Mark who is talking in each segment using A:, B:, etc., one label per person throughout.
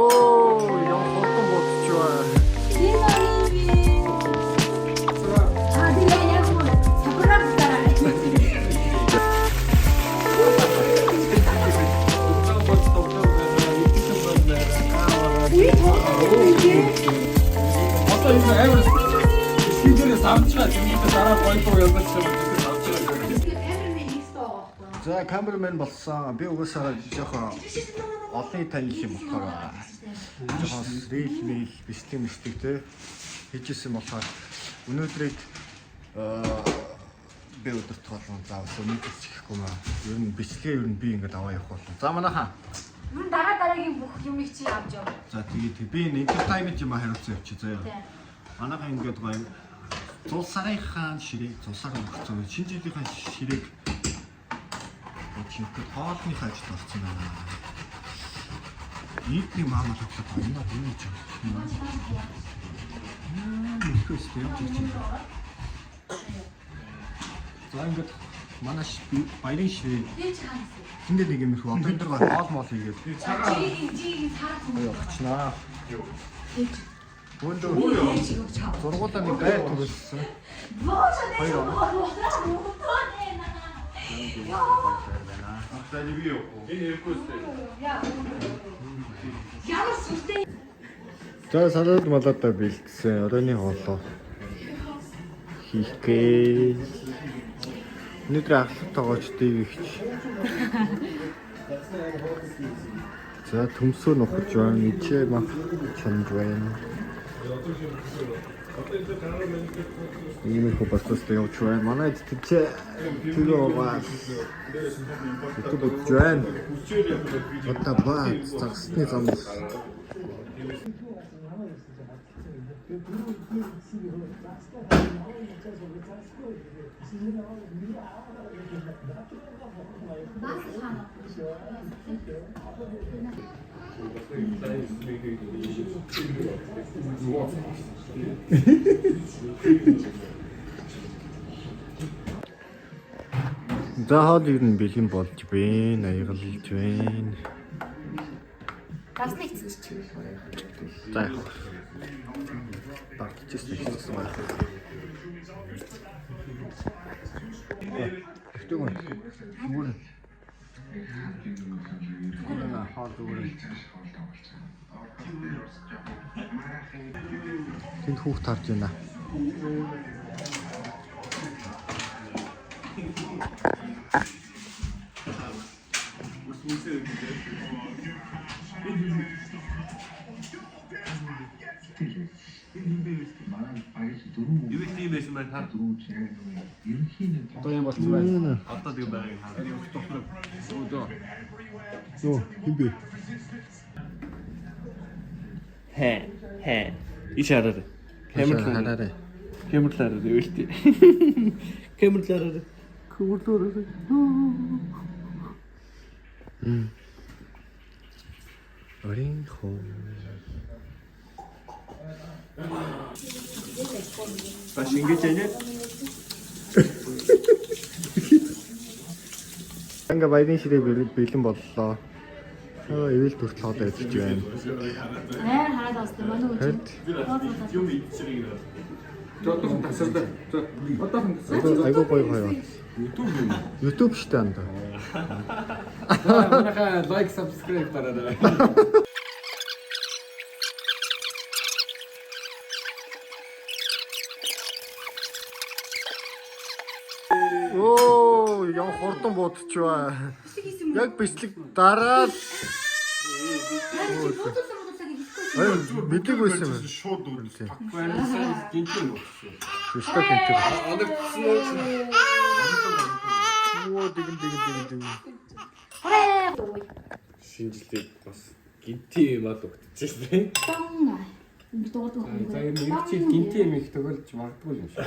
A: Оо, яа хурдан бодож байна. За камерамен болсон. Би угаасаа жоохон олонний танил юм болохоор жоохон рил бичлэг мистик те хийжсэн болохоор өнөөдрийг би өдөрт болгон заавал өнөөдөр чихгүй маа. Ер нь бичлэгээ ер нь би ингээд аваа явах болно. За манайхаа.
B: Юу дараагийн бүх юмыг чи авч яв.
A: За тэгээд би entertainment юм хариуцсан явчих заяа. Манайхаа ингээд гоё Зул сарынхаа ширээг цусаар өгсөн. Шинэ жилийнхаа ширээг чинхэд хоолны хажид орсон байна. Нийтний маамал хөдлөд байна. Энэ ч юм. Мөхөс явж байна. За ингээд манай баярын ширээг. Тэндээ нэг юм их одоо энэ дэр хоол моол хийгээд.
B: Жиг сарах юм.
A: Явчихнаа. Өндөр зургуулаа нэг байр төрүүлсэн. Хоёр. За салаад малаатаа бэлдсэн. Оройны хоолоо хийхгээ. Өнөөдөр ахлахтайгооч дээгч. За төмсөө нөхөж байна. Ичээ мах чамд байна. Иймэрхүү бастастай явж байна. Манай тэвчээ тэр байгаа. YouTube join. Одоо баа цагсны зам. За хоол ер нь бэлэн болж байна, аягалж байна.
B: Бас нэг цэцч.
A: За яах вэ? Тагчсан гэсэн байна. Тэгвэл зүгээр. Манай хоол зүгээр. Тэнд хүүхд харж байна.
C: Юу их тийм байсан байна та?
A: Одоо юм болсон байна.
C: Одоо тийм байгааг хараад.
A: Йоо, химбэ.
C: Хэ. Ишаараа.
A: Камерлаараа.
C: Камерлаараа өлтий. Камерлаараа. Камерлаараа.
A: Орин хоо.
C: Бас ингэж яана.
A: Анга баярын ширээ бэлэн боллоо. Эвэл төртөл хоолой идэж байна.
B: Хараад авсан манай үү.
C: Юм ичрийг. Жодхон тасалда. Одоохон
A: Айгуу гоё. YouTube штэ анда.
C: манайха лайк subscribe дараарай.
A: Оо, яа хурдан бодож байна. Яг бичлэг дараад. Ай, мэдэг байсан юм.
C: Шууд үлдээ. Гинтэн болчихсон.
A: Өстө гэнтэр.
C: Оногдсон уу?
A: Оо, дигэн.
C: Шинжилээд бас гинтэн юм аа өгдөжсэн. За энэ нэг чиг гинтэн юм их төгөлж магадгүй юм шиг.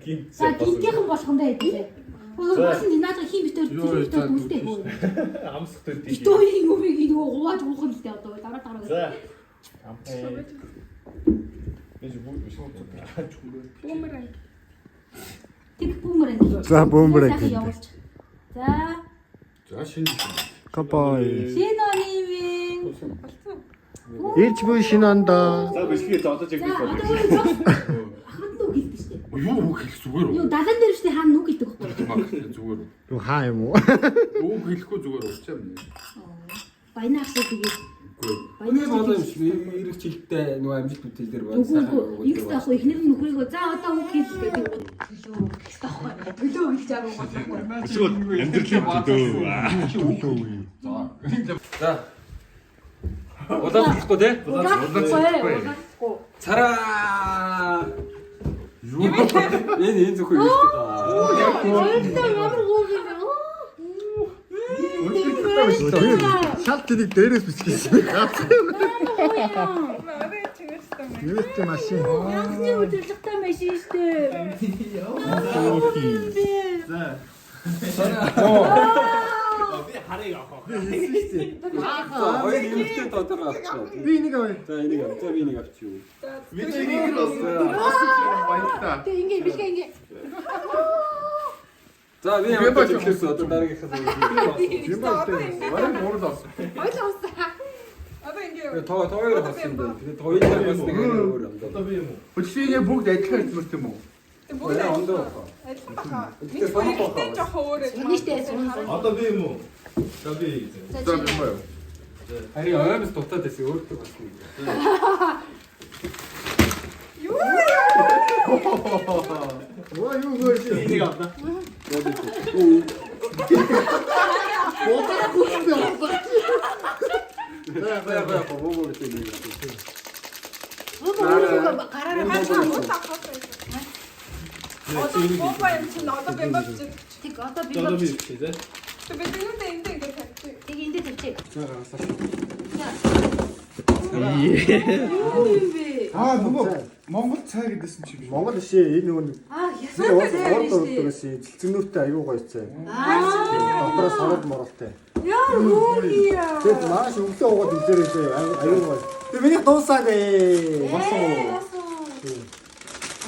C: Гинт.
B: За гинтийнхэн болохондоо хэвээ. Бас наадах хин битэр үстэй хөө.
C: Амсах төдий.
B: Битүүрийн өмнөг нэг гувааж уух юм л дээ одоо дараа.
C: За. Biz bu
B: Бүүмерэнг. Тэг бүүмерэнг.
A: За бүүмерэнг.
B: За.
C: За шинэ.
A: Капай.
B: Шинэ онивэн.
A: Ирж буй шинанда.
C: За бэлгээ зодож
B: За
C: ягдчих
B: одоо
C: болов.
B: ахад нүг хэлдэг штэ.
C: Юу хэлэх зүгээр үү?
B: Юу далан дээр штэ хаана нүг хэлдэг байхгүй.
C: Зүгээр үү?
A: Юу хаа юм уу?
C: Юу хэлэхгүй зүгээр уучаа юм.
B: Баянаас тэгээд
C: Баянаас болоо юм шиг ирэх жилдээ нөгөө амжилт үтэл дээр байна.
B: үгүй их таахгүй эхнэр нь нөхрийгөө за одоо үг хэлж гэдэг. Юу их таахгүй. Төлөө хэлж байгаа юм байна.
C: Эсвэл амьдралын төлөө. За. Удаад хэлэхгүй те?
B: Удахгүй.
C: Цараа. Юу энэ зөвхөн хэлдэг.
B: Өөртөө ямар үг юм бэ?
A: Шал тэнийг дээрээс биччихсэн. Юу ч машин.
B: Ясны удирдлагатай машин штэ.
C: Би харыг авах. Хоёр нэмэгтэй дотор авчихсан.
A: Би энийг авъя.
C: За энийг авч. За би энийг авчихъя.
A: Би энийг авъя.
B: Тэг ингээ бишгээ ингээ.
C: За би ямар ч хэлээс одоо дараагийнхаа
A: Юм байна. Барай муурд авсан.
D: Одоо ингэ
C: тооёр хасан юм байна. Тэгээд тооёр бас нэг өөр юм даа.
A: Өчигний бүгд адилхан хэлмэрт юм уу?
D: тэг бүгд
C: Ондоо.
D: адилхан баха.
C: Тэгтээ санахгүй
D: Тэг
C: байна.
D: жоох өөр.
B: Нэгтэй сууна.
E: Одоо би юм уу? За би.
A: За би байна.
C: Харин оймс дутаад байсан өөртөө бас нэг.
D: Юу?
A: Оо юу гоош.
C: Энийг авна.
A: Бодоо бүгд яваа.
C: За боо тийм.
B: Гараараа хатсан.
D: Одоо юм чинь одоо би бодож байна.
B: Тэг одоо би
E: Одоо би
B: бод.
E: тий те.
D: Тэг бид юу дээ ингэ тавьчих.
B: Тэг эндээ тавьчих.
C: За гаргасаа.
B: Юу юм бэ?
F: Аа нөгөө Монгол цай гэдсэн чи биш.
A: Монгол шээ энэ нөгөө
B: Аа
A: би
B: ясаа
A: урд
B: тавьчих штэ.
A: урдгээс цэлцэнүүртэй аюу гоёцээ.
B: Аа
A: Дотроос хараад моролтой.
B: яа гүгийа.
A: Тэгэд маш өглөө угаад үзээрээ аюу гоё. Тэг миний дуусаа гээ. Басан уу?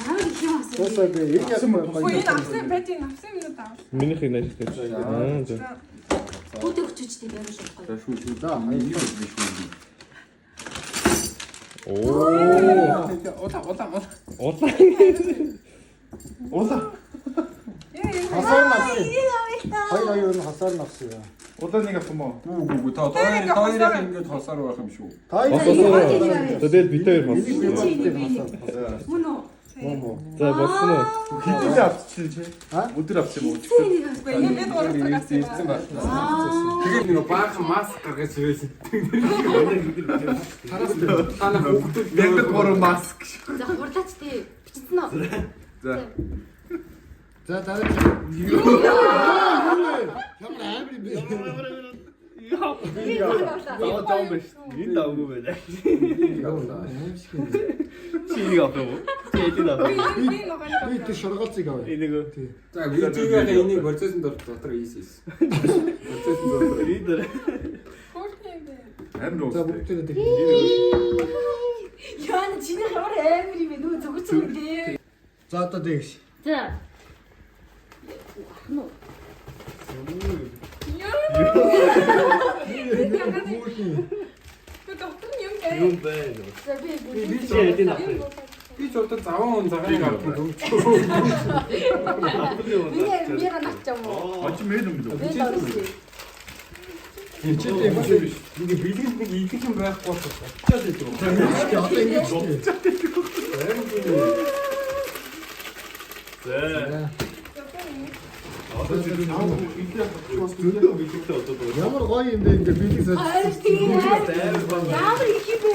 B: Аа их юм асуу.
A: Дуусаа гээ. Энэ яасан
D: Хөө
A: гоё.
D: энэ авсан бэтийн авсан юм даа.
E: Минийхийг нажиж тавьчих. Аа за.
B: Бүдэг хүчтэй байр шуухай.
A: За хаяа.
E: Оо.
F: Улаа.
A: Хасаар навсан. Хоёр нь хасаар навсан.
F: Улаа нэг авсан мó.
C: Үгүй тооёрын ингээд хосоор байх юм шүү.
A: Хоёр.
E: Тэгээд бид хоёр бас.
B: Мөн үү?
E: За болсон уу?
F: Хэдүүлээ авчихсан чи? Өдөр авсан юм уу?
D: Үгүй энэ бид гурав цагаас
C: Ирсэн байна.
B: Аа.
C: Тэгээд нэг баахан маск гаргаж ирсэн. Танаа хүүхдүүд
F: Яг гурван маск.
B: За хурлаач тий. Бичсэн үү?
F: За.
A: За дараа. Ямар амар юм бэ?
E: Зам биш. Энэ даагүй байна. Чийг авах уу? Чийг авах.
D: би нөгөө
A: Би тэр шоргоолцыг авъя.
E: Энийг
C: За видеогийн энийг процессын дотор ийсээс. Процессын дотор.
E: лидер.
D: хөөрхөн бэ.
F: Амар
A: За
F: уу.
A: бүгдээ тэг.
B: Яа чиний ямар амар юм бэ? Нүү зөвгөц юм дээ.
A: За одоо тэгш.
B: За. Ну.
D: Тэг доктор юм бэ?
E: Юм байна.
B: За би
E: Би ч яа энэ.
C: Би ч одоо заван цагааныг авсан юм.
B: Миний яга наччам уу?
F: Оч мэд юм дөө.
B: Би дөрөв.
C: Эцэг юм биш. Ингээ бэлгэн нэг идэх юм байхгүй болчихсон.
A: Одоо ингэж.
E: За.
F: Зөндөө бичлээ одоо дөө.
A: Ямар гоё юм бэ ингэ билэг саж.
B: Хайр тийм. Ямар их юм бэ?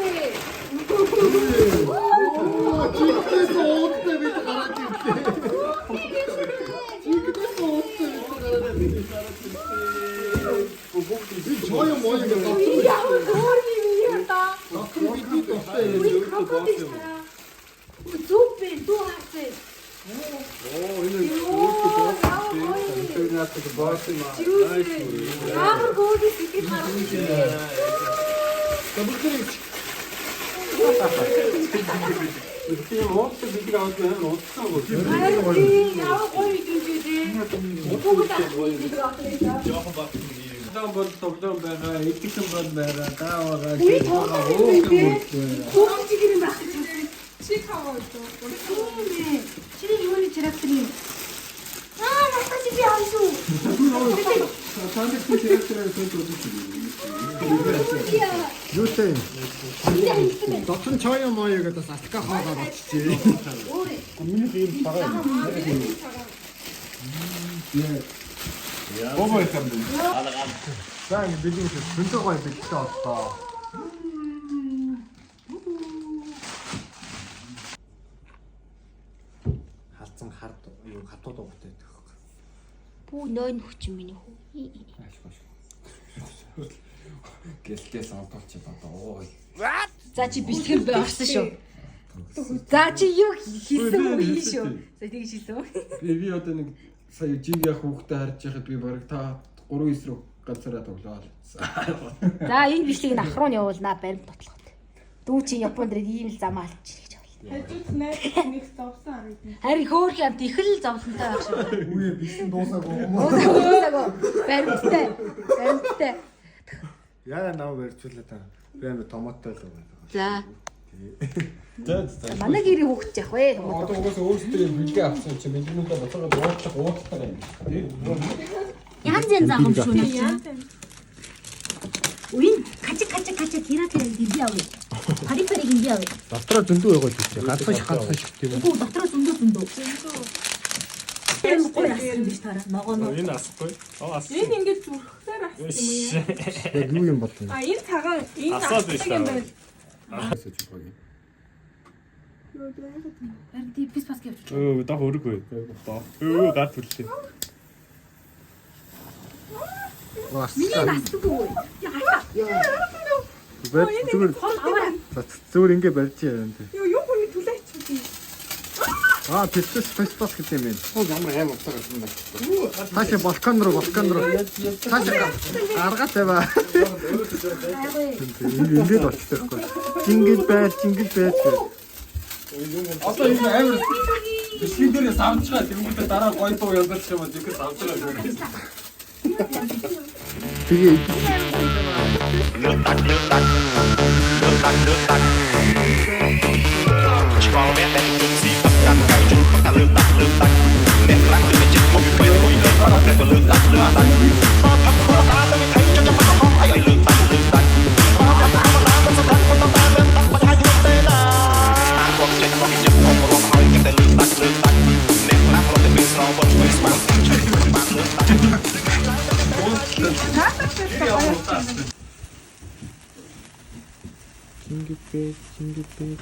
A: Чигтээс оодтой бид гараад ирлээ. Чигтээс оодтой бид гараад ирлээ. Би чоё моё гэж
B: Би ямар өөр юм юм та?
A: доктор бидний дуртай
B: Би компьютер чараа. Супер дуусаа.
C: Тэр наадах бааш юм аа.
B: Ямар гоо сэтгэл харагдав.
A: Компьютерийг
C: Тийм ууц бидэг аваад байна ууцсан гоо.
B: Хайр тийм ямар гоё юм бэ? Бүгд авах юм.
E: Жохон баг юм.
C: тоглоом байгаа, эдгэн бол байгаа, дааваа.
B: Хөөхч гэрэн байх гэж байна.
D: Чи хаваа дөө.
B: Чиний юуны трактор юм? Натач би аашгүй.
A: Юутэй? Дотн чая маяа гэдэг салтка хаагаа батчихжээ. Миний ийм байгаа.
F: Бобо юм бэ?
A: За ингэ бэлэн шүү. Зөндөө гоё бэлтээ одлоо. Халцсан хард юу хатууд угтай байдаг.
B: Бүү нойн хүч миний хүү.
C: Гэлтээс авдалч одоо.
B: За чи бэлтгэл байварсан шүү. За чи юу хийсэн үү хий шүү. За тэгж хийсэн үү?
C: Би одоо нэг сая жиг яг хүүхдээ харж яхад би бараг та 3-9 рүү ганцаараа тоглоод.
B: За энэ бичлэгийг ах руу нь явуулнаа баримт тотлоход. Дүү чи Японд ийм л зам алж гэж байна.
D: Хажууд найз нэг зовсон харагдана.
B: Харин хөөх юмт их л зовлонтой байх шүү.
A: Үе бисэн дуусаагүй юм.
B: Уусаагүй. Баримттай.
A: Яа нав барьцуулаа та. Би амар томаттай л байгаа.
B: За.
C: За.
B: Манай гэрийн хөөхч яах вэ?
C: Одоо угаасаа өөрсдөө бэлгээ авсан чинь бэлгэнүүдээ боцоод уучлах юм.
B: Янз янз ах юм шүү.
D: Яа.
B: Уин кача тираа гинбиав. Пари гинбиав.
A: Дотроо зөндөө байгаа л гэж. Ганцхан шиг тийм үү?
B: Үгүй дотроо зөндөө. Энэ гоё ассан биш тараа. Ногооноо.
F: Энэ асахгүй.
D: Энэ ингээд зүрхсээр ассан юм яа.
A: Яг юу юм бол юм?
D: А энэ цагаан энэ
F: Асаад биш
D: ассан юм
F: таа.
D: байна.
B: Харин тий пис пас гэж.
F: Даа өргөө. Гар түрлээ.
B: Миний насдаггүй.
A: Зүгээр ингэ барьж яа энэ.
D: Юу хүний түлээч үү?
A: Аа пистас гэдэг юм байна.
F: Ямар амар утгаар юм бэ?
A: Таашаа балкон руу. Таашаа гаргаад тавиа. Ингэ болчихсон байхгүй. Жингэл байж.
C: Одоо энэ амар бичлэг дээр савж байгаа. Тэнгүүтээ дараа гоё туу янзлж юм аа тэгэхээр савж байгаа.
A: Тэгээ Чингипэ.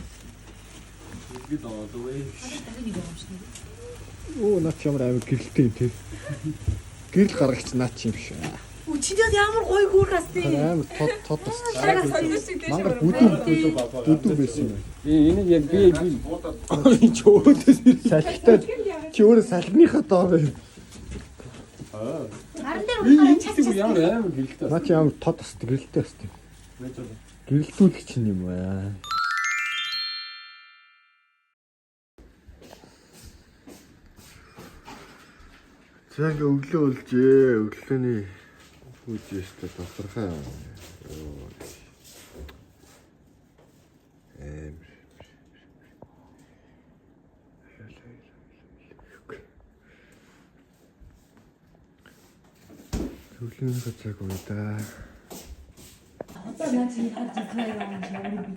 A: Оо наач ямар амар гэрэлтэй юм те. Гэрэл гаргагч наач юм шиг.
B: Чиний ямар гоё хөөх асти.
A: Амар тод бас.
D: Сараа соёлч гэдэг
A: Мангар бүдүү байсан юм.
C: Энийг яг би
A: Чи өөдөөс салхитай. Чи өөрөө салхиныхаа доо бай.
B: Харин дээр уухаараа чач.
C: ямар амар гэлтэй.
A: Наач ямар тод бас гэрэлтэй бас. Гэрэлтүүлэгч юм аа. Яг өглөө өлжээ. Өглөөний үжижтэй тохирхоо. Өглөөний цаг уу да.
B: Одоо наа чи харж байгаа юм шиг юм би.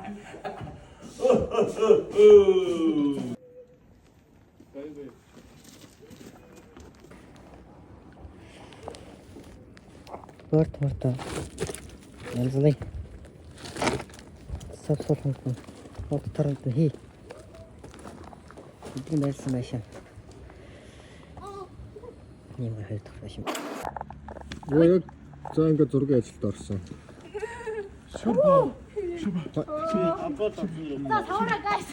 G: Порто. Ялзлай. Савсолхон. Оттард хий. Эдгээр байсан байшаа. Ийм хайртай байшаа.
A: Яг за ингээд зургийн ажилд орсон.
B: За тавра гайс.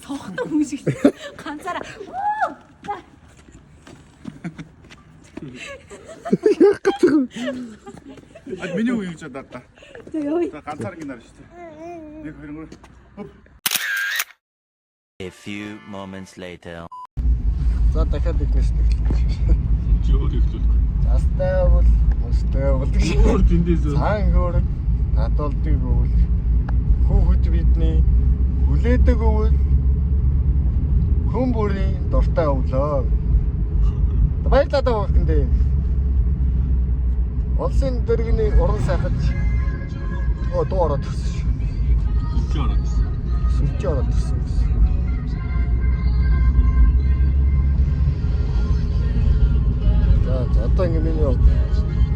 B: Сохтой хүн шиг ганцаараа.
F: Миний үе гэж удаа та.
B: Йой.
F: Ганцаар гинаар шүү дээ. Нэг хоёр гоо.
H: A few moments later.
A: За дахиад биднээс нэг.
F: Чи өөр ихлүүлэх.
A: Застай бол Өстэй болдог.
F: Өөр тэндээс
A: Цаан хөрөг татуулдаг өвөл хүүхэд бидний хүлээдэг өвөл хүн бүрийн дуртай өвлөө. Баярлалаа хүүхэндээ. Улсын дэргэний уран сайхаж дуу ороод ирсэн. Сүнч ороод ирсэн. За одоо ингэ миний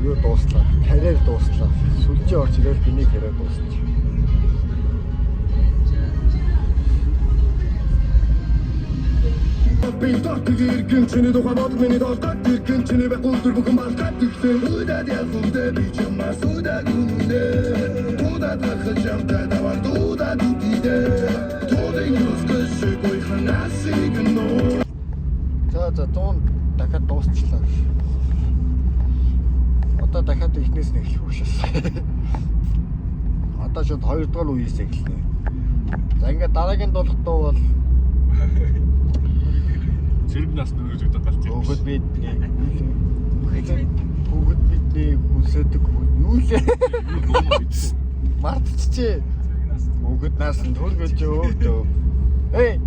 A: юу дууслаа. Карьер дууслаа. Сүлжээ орж ирэл биний карьер дуусч. Би төгтгөр гин чиний тухай бод миний толгой гин чиний бэ гол дүр бүхэн балгад гисэн үдад ялхундэ би чамаас үдад үнэ тудад хажаамтай давар тудад үдидэ тудын юускэс гой ханасиг нөө. За дуун дахиад дуусчлаа. Одоо дахиад ихнээс нь эхлэх үшээс. Одоо шууд 2 дугаар үеэс эхэлнэ. За ингээд дараагийн дуулалтуу бол
F: зэрэг нас нөрөж удаад гарч ирсэн.
A: Хүүхэд бидний үсэдэг юу лээ? Мартчихжээ. Хүүхэд нас нь төргөж өөвдөө. Эй,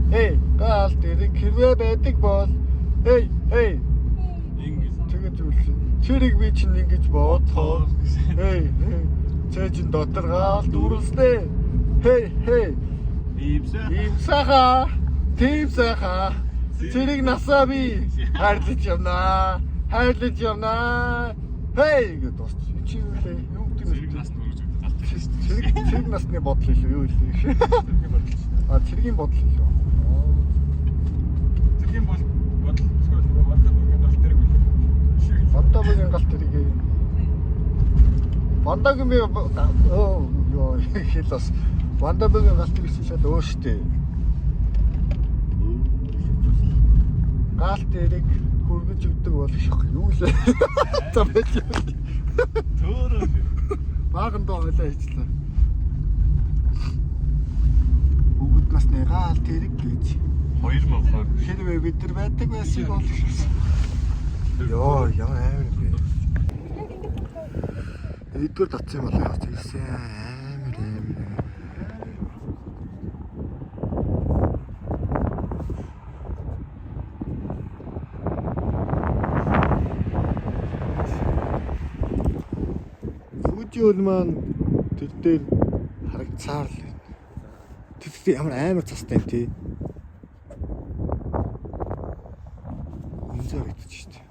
A: гал дээр хэрвээ байдаг бол эй. Тэгэж үлээ. Чирэг би чинь ингэж бодхоо. Эй. Цээжин дотор гаалт үрэлснэ. Хей. Имсаха. Тимсаха. Чирэг насаа би хайрлаж явнаа. Хей гэж дуусч. Чи юу лээ? Юу гэдэг
F: Зэрэг нас нөрөж удаад гарч ирсэн.
A: Чирэг насны бодол илүү юу илээ? Чиргийн бодол илүү.
F: Зэргийн бодол эсвэл Вандабагийн гал дэрэг үлээ.
A: Вандабагийн гал дэрэг. Вандагийн би ёо хэлээс. Вандабагийн гал дэрэг шал өөр штэ. Гал дэрэг хөргөж өгдөг болох юу лээ? За байж.
F: Төөрөө.
A: Баган доо хэлээ хийчлээ. Бүгд насны гал дэрэг гэж
F: 2020
A: хэрвээ бид нар байдаг байсан бол ёо ямар амар бэ. Эдгээр татсан бол яа тийсэн амар. Фужиол маань тэр дээр харагцаар л байна. Тэр ямар цастай тий. Үнзээр идэж штэ.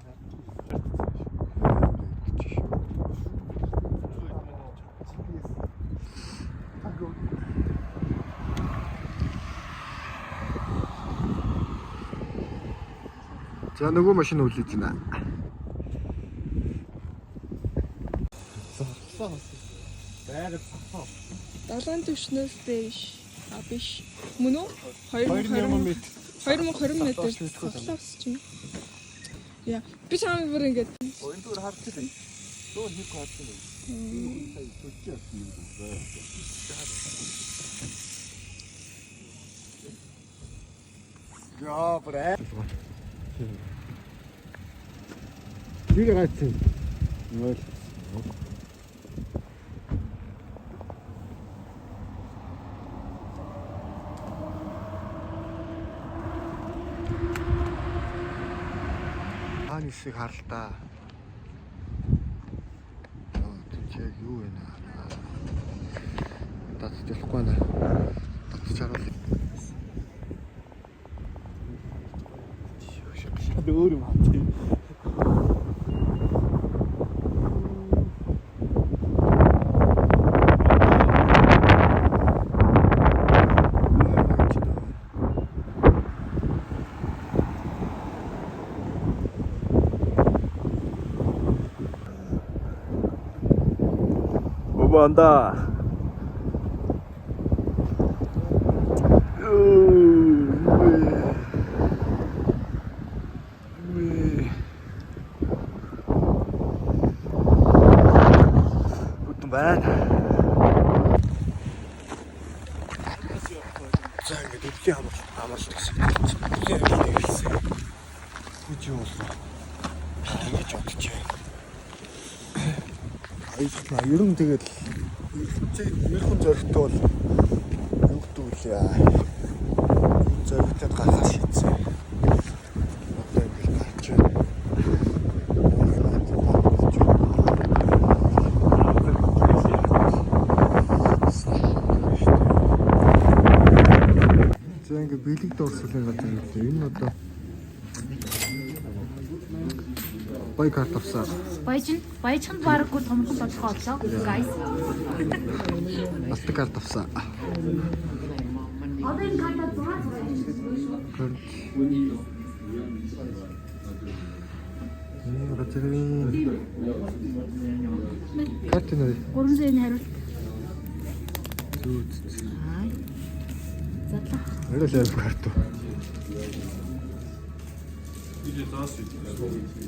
A: За нөгөө машин үлээж байна.
D: Далайн түвшнээс дээш. Биш. Мөн үү? 2020 метр цоглоос чинь. Яа, би чамд бүр ингэж
A: Энэ дүүр харчихсан. Дүүр хийх харчихсан. Сая төчөө юм байна. Яа, бре. Нэг гацсан. Нөл. Анисыг харалтаа. Тэг юу вэ наа? Татчихгүй наа. Татчихарал. Шууд өөр юм хат.
E: Банда. Бүтэн байна.
A: За ингээд өвлийн амралт гэсэн. Өвлийн амралт гэсэн. Үгүй юу болов. Ингэж бодчих. Аяжлаа. Ер нь тэгэл ерхэн зөрөгтэй бол юу гэдэг вэ? Зөрөгтэй гаргаж шийдсэн. Одоо ингэ гарч байна. За ингэ бэлэг дуурсуулын газар үлээ. Энэ одоо бай карт авсаа.
B: Баяжханд байгаагүй томхон толгой одлоо. Guys.
A: Алтан карт авсаа.
B: Одоо энэ картаа зураг
A: карт нэр
B: 300-ийн хариулт.
A: зүүц.
B: Задлаа.
A: Орой лайв карт.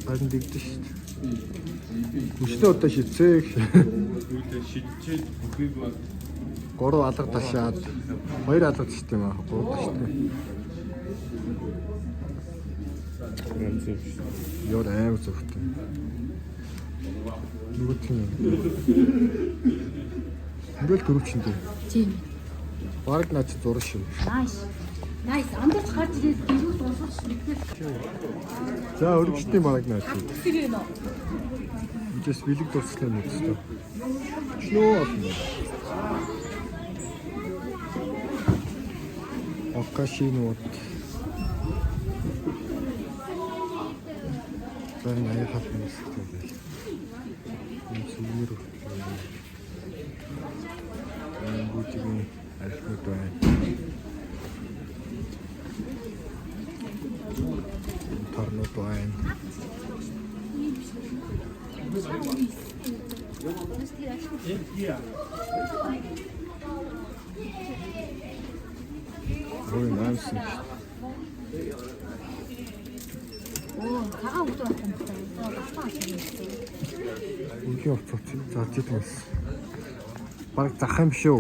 A: Харин дэгдэж шүү дээ. Мөчтөө одоо шицээх.
C: шидчээд бүхийг
A: 3 алга ташаад 2 алга ташд юм аа. 3 таштай. Ёр аим зөвхөн. Нүгт юм. Хөрөл төрөвчөнд.
B: Тийм.
A: Бараг наач зураг шүү.
B: Nice. Амдаж гарч ирээд дөрөв дуусах шүү.
A: За өргөчтний бараг наач.
B: Тэрийг нөө.
A: Just бэлэг дурслаа нүгтэй. Шлөө. Окашинууд. Байн аяа хавсан юм байна. Энэ сүмээр бүгдийн архивд байна. Торнод байна. Very nice.
B: Оо, цагаан өгдөө байх юм байна. Басаа хийсэн.
A: Үнэхээр оцооч зааж идэгс. Бараг зах юм шүү.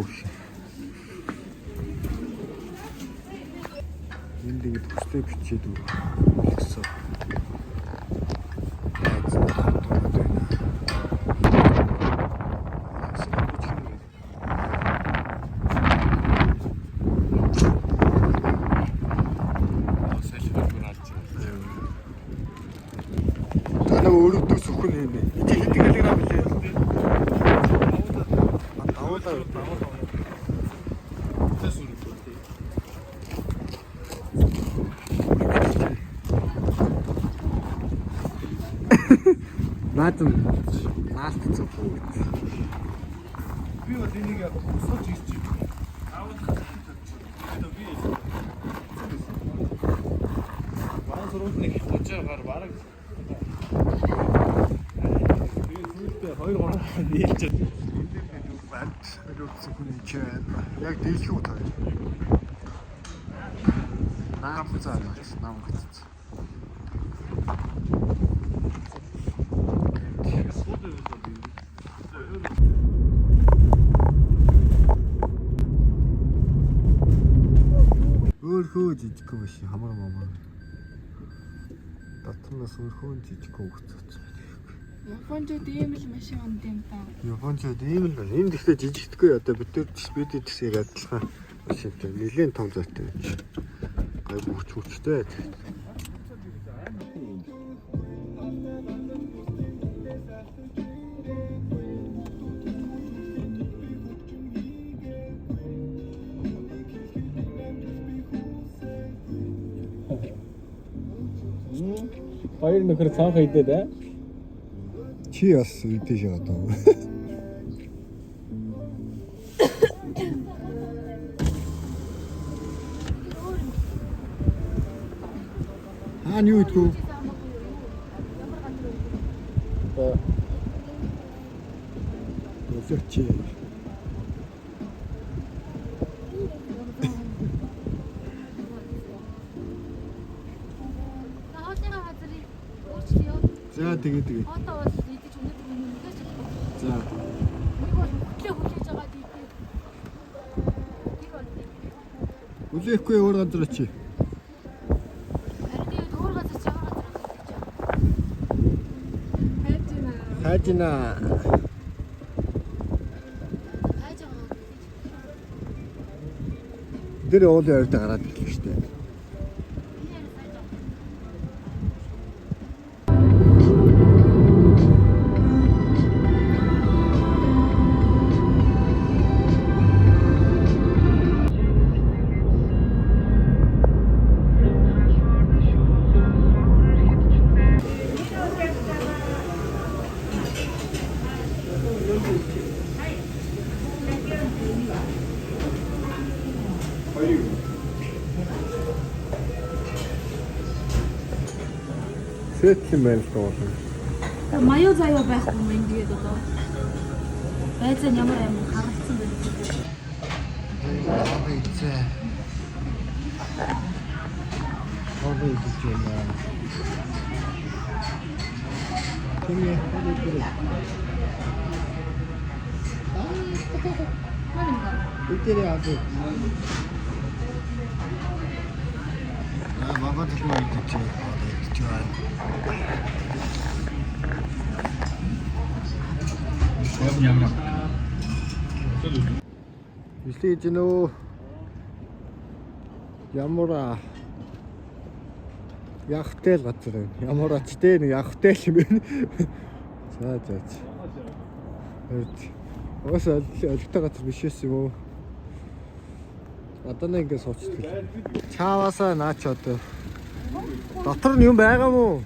A: Энд ингэ төстэй бичээд үлгсэн. Өөрөөдөө сүхэн нэ. Ити хэд гэлээ билээ. Давуулаа. Наадам наалт зөвхөн. Би бол энийг яг сууж ирчих. Баан сургуулийн хожоор бараг 2-3 нийлж банд өрөөсөн хүн чинь яг дийлхүү тоо. Нам цаанаас нам гацц. Өөрхөө жижиг биш хамар мамаа. Татнаас өөрхөө жижиг өгцөц.
D: Япончууд ийм л машин онд юм та.
A: Япончууд ийм л байна. Энэ гэхдээ жижигдэхгүй одоо бид нар спид хэсгийг адилхан машинтай нэлээд том зайтай байж. Гай бүрчүүчтэй.
C: Баяр нөхөр цаанхаа идээд аа.
A: Чи бас үдэж байгаа даа. Хаана юу идэх вэ? Өсөч. За тэгээ.
B: Одоо бол идэж өнөдөр үнэндээ ч болохгүй.
A: За.
B: Нэг бол хүлээж байгаа дийтэй. Нэг бол
A: Үлээхгүй өөр газар очие.
B: харин тийм өөр газар чагаа газар
A: Хайжина. Тэр уулын ойртой гараад ирлээ шүү дээ. Сэтл мэл тоолно.
B: Маяу заяа байхгүй юм ингээд одоо. Байцаа ямар амар харагдсан бэ?
A: Байцаа. Хаваа идэж байна. Тэний хаваа идэж. Үтэрээ аваа. Мага төлмөө идэж байна. Бислэж нөө ямара явхтэл газар байна. Ямар очтэй нэг явхтэл юм байна. За. Өөс олигтой газар биш юм уу? Одоо нэг ингэ сууцдаг. Чааваасаа наач одоо. Дотор нь юм байгаа мó?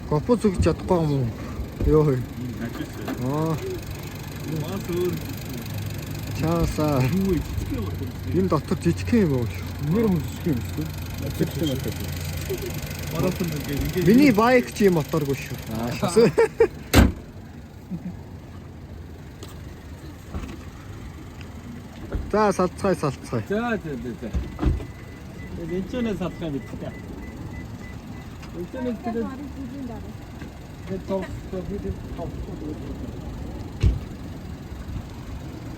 A: Копоц өгч чадахгүй юм уу? Йоо хөө. Чаасаа. Энэ дотор жижиг юм уу? Нэр жижиг юм шүү. Миний байк чи моторгүй шүү. За салцгай.
C: За. Энэчнээ салцгай битээ. Энэчнээ тэгээд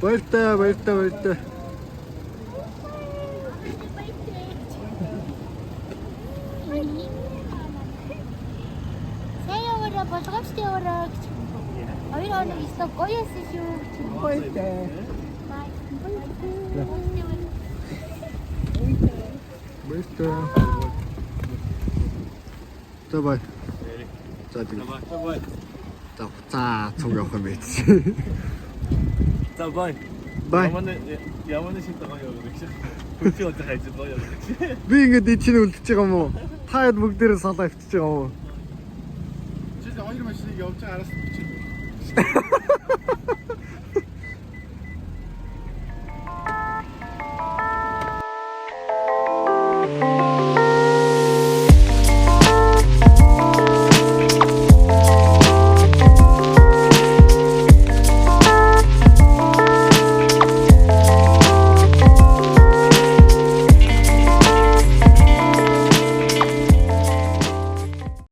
A: Баяртай.
I: Саяа болгоомжтой өрөө гэж. Хоёр хоног исто гоёсэн шүү.
A: Баяртай. Давай. За тийм.
C: Давай.
A: За цуг явах юм байц.
C: За бай. Яманы шин тага явах гэж. Хүчтэй удаа хайж байгаа юм гэж.
A: Би ингэж чинь үлдчихэж байгаа юм уу? Та бүгдээрээ салаа өвчж байгаа юм уу?
F: Чи хоёр машиныг явж байгаа араас нь